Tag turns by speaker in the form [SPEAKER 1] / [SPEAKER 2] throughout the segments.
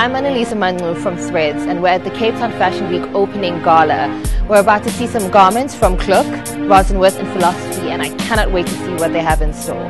[SPEAKER 1] I'm Annalisa Manlu from Threads, and we're at the Cape Town Fashion Week opening gala. We're about to see some garments from KLuK, Rosenwerth and Philosophy, and I cannot wait to see what they have in store.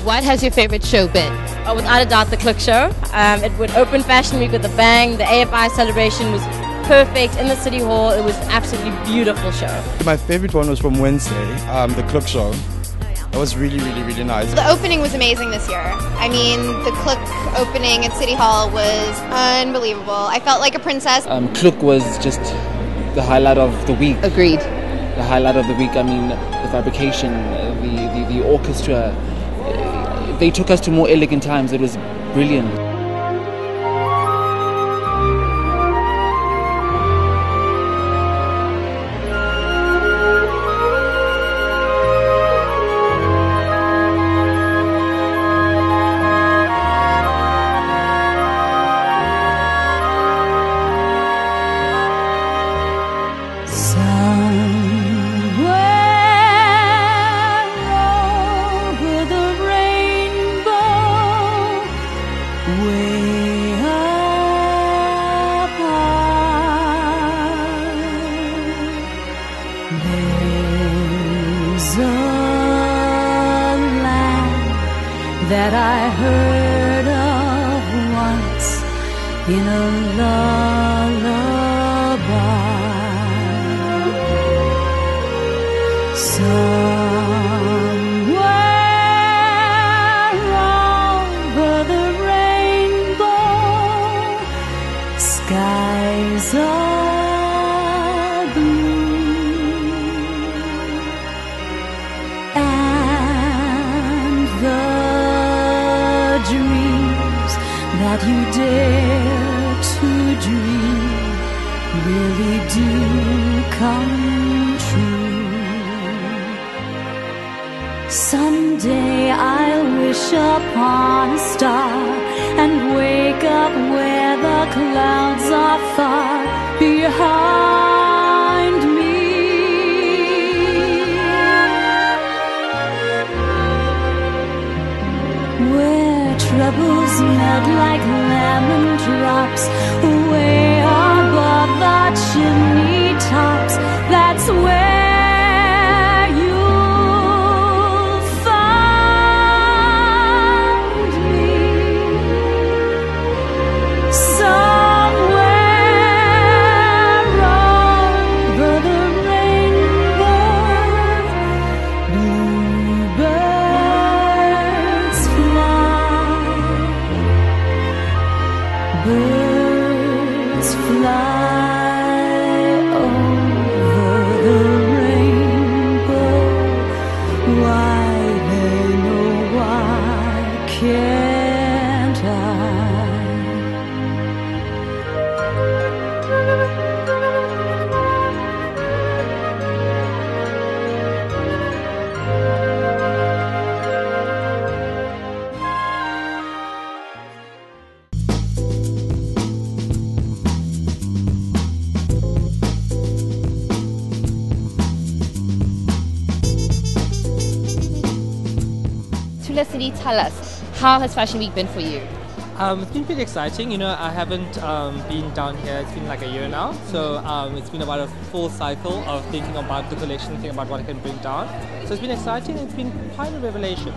[SPEAKER 2] What has your favorite show been?
[SPEAKER 3] Oh, without a doubt, the KLuK show. It would open Fashion Week with a bang. The AFI celebration was perfect in the City Hall. It was an absolutely beautiful show.
[SPEAKER 4] My favorite one was from Wednesday, the KLuK show. It was really nice.
[SPEAKER 5] The opening was amazing this year. I mean, the KLuK opening at City Hall was unbelievable. I felt like a princess.
[SPEAKER 6] KLuK was just the highlight of the week.
[SPEAKER 2] Agreed.
[SPEAKER 6] The highlight of the week. I mean, the fabrication, the orchestra. They took us to more elegant times. It was brilliant.
[SPEAKER 7] There's a land that I heard of once in a lullaby. Somewhere over the rainbow, skies are blue. That you dare to dream really do come true. Someday I'll wish upon a star and wake up where the clouds are far behind me. Troubles melt like lemon drops way above the chimney tops. That's where you'll find me.
[SPEAKER 2] Thula Sindi, tell us, how has Fashion Week been for you?
[SPEAKER 8] It's been pretty exciting. You know, I haven't been down here. It's been like a year now. So it's been about a full cycle of thinking about the collection, thinking about what I can bring down. So it's been exciting. It's been quite a revelation.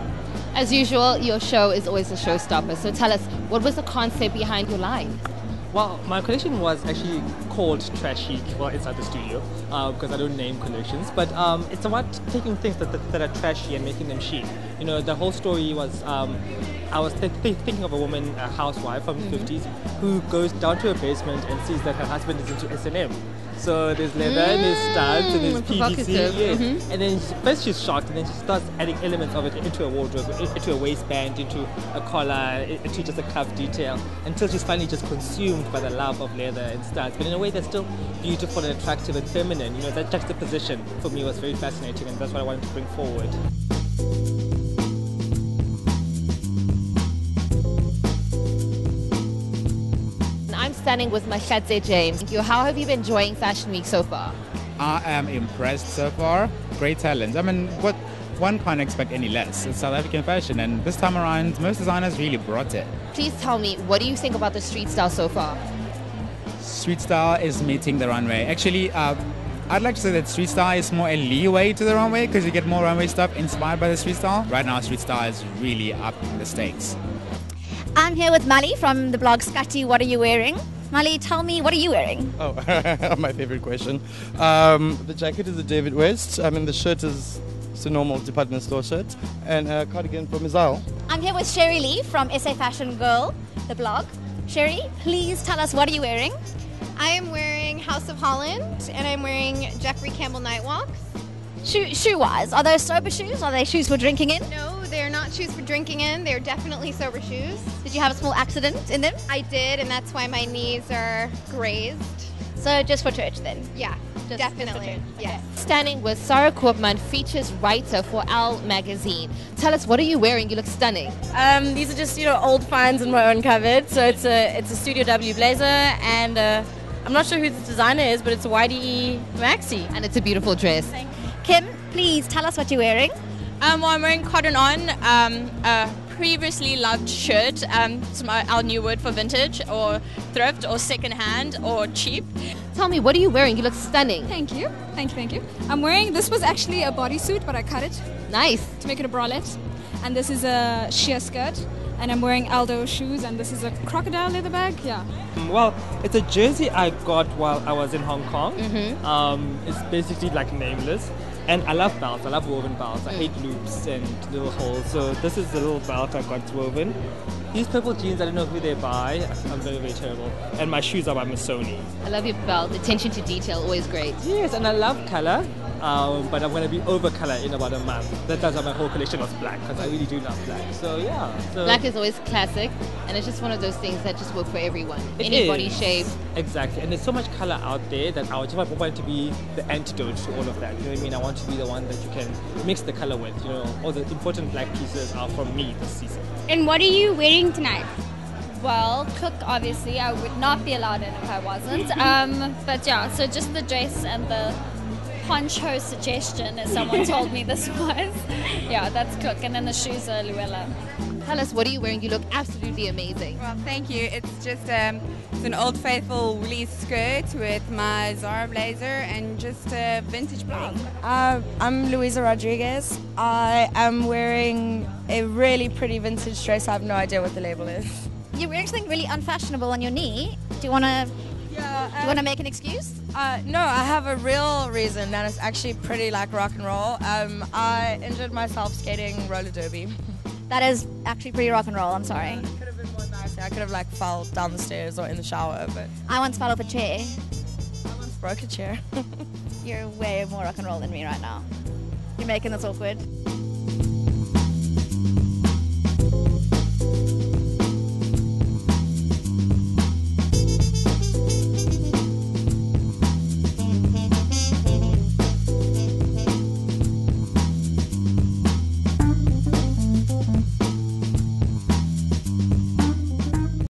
[SPEAKER 2] As usual, your show is always a showstopper. So tell us, what was the concept behind your line?
[SPEAKER 8] Well, my collection was actually called Trash Chic, well, inside the studio, because I don't name collections. But it's about taking things that are trashy and making them chic. You know, the whole story was, I was thinking of a woman, a housewife from the 50s, who goes down to her basement and sees that her husband is into S&M. So there's leather and there's studs and there's PVC, yes. And then first she's shocked, and then she starts adding elements of it into a wardrobe, into a waistband, into a collar, into just a cuff detail, until she's finally just consumed by the love of leather and studs, but in a way that's still beautiful and attractive and feminine. You know, that juxtaposition for me was very fascinating, and that's what I wanted to bring forward.
[SPEAKER 2] I'm standing with Mahlatse James. Thank you. How have you been enjoying Fashion Week so far?
[SPEAKER 9] I am impressed so far. Great talent. I mean, what one can't expect any less. It's South African fashion, and this time around, most designers really brought it.
[SPEAKER 2] Please tell me, what do you think about the street style so far?
[SPEAKER 9] Street style is meeting the runway. Actually, I'd like to say that street style is more a leeway to the runway, because you get more runway stuff inspired by the street style. Right now, street style is really up the stakes.
[SPEAKER 10] I'm here with Mali from the blog Scutty. What are you wearing? Mali, tell me, what are you wearing?
[SPEAKER 4] Oh, my favorite question. The jacket is a David West. I mean, the shirt is a normal department store shirt. And a cardigan from Izal.
[SPEAKER 10] I'm here with Sherry Lee from SA Fashion Girl, the blog. Sherry, please tell us, what are you wearing?
[SPEAKER 5] I am wearing House of Holland, and I'm wearing Jeffrey Campbell Nightwalks.
[SPEAKER 10] Shoe-wise, are those sober shoes? Are they shoes for drinking in?
[SPEAKER 5] No, they're not shoes for drinking in. They're definitely sober shoes.
[SPEAKER 10] Did you have a small accident in them?
[SPEAKER 5] I did, and that's why my knees are grazed.
[SPEAKER 10] So just for church then?
[SPEAKER 5] Yeah, definitely. Yes.
[SPEAKER 2] Standing with Sarah Koopman, features writer for Elle magazine. Tell us, what are you wearing? You look stunning.
[SPEAKER 3] These are just, old finds in my own cupboard. So it's a Studio W blazer, and I'm not sure who the designer is, but it's a YDE maxi.
[SPEAKER 2] And it's a beautiful dress.
[SPEAKER 10] Kim, please tell us what you're wearing.
[SPEAKER 11] Well, I'm wearing Cotton On, a previously loved shirt. It's our new word for vintage, or thrift, or second hand, or cheap.
[SPEAKER 2] Tell me, what are you wearing? You look stunning.
[SPEAKER 12] Thank you. Thank you. I'm wearing, this was actually a bodysuit, but I cut it.
[SPEAKER 2] Nice.
[SPEAKER 12] To make it a bralette. And this is a sheer skirt. And I'm wearing Aldo shoes, and this is a crocodile leather bag. Yeah.
[SPEAKER 8] Well, it's a jersey I got while I was in Hong Kong. It's basically like nameless. And I love belts. I love woven belts. I hate loops and little holes. So this is the little belt I got woven. These purple jeans, I don't know who they're by. I'm very, very terrible. And my shoes are by Missoni.
[SPEAKER 2] I love your belt. Attention to detail, always great.
[SPEAKER 8] Yes, and I love color. But I'm going to be over color in about a month. That's why my whole collection was black, because I really do love black. So yeah.
[SPEAKER 2] Black is always classic, and it's just one of those things that just work for everyone.
[SPEAKER 8] It
[SPEAKER 2] Any
[SPEAKER 8] is.
[SPEAKER 2] body shape.
[SPEAKER 8] Exactly, and there's so much color out there that I just want to be the antidote to all of that. You know what I mean? I want to be the one that you can mix the color with. You know, all the important black pieces are from me this season.
[SPEAKER 13] And what are you wearing tonight? Well, KLuK, obviously. I would not be allowed in if I wasn't. But yeah, so just the dress and the poncho suggestion, as someone told me this was. Yeah, that's KLuK. And then the shoes are Luella.
[SPEAKER 2] Tell us, what are you wearing? You look absolutely amazing.
[SPEAKER 14] Well, thank you. It's just it's an Old Faithful woolly skirt with my Zara blazer and just a vintage blog.
[SPEAKER 15] I'm Luisa Rodriguez. I am wearing a really pretty vintage dress. I have no idea what the label is.
[SPEAKER 10] You're wearing something really unfashionable on your knee. Do you want to?
[SPEAKER 15] Yeah.
[SPEAKER 10] Do you want to make an excuse?
[SPEAKER 15] No, I have a real reason, and it's actually pretty like rock and roll. I injured myself skating roller derby.
[SPEAKER 10] That is actually pretty rock and roll. I'm sorry.
[SPEAKER 15] It could have been more embarrassing. I could have fell down the stairs or in the shower, but
[SPEAKER 10] I once fell off a chair.
[SPEAKER 15] I once broke a chair.
[SPEAKER 10] You're way more rock and roll than me right now. You're making this awkward.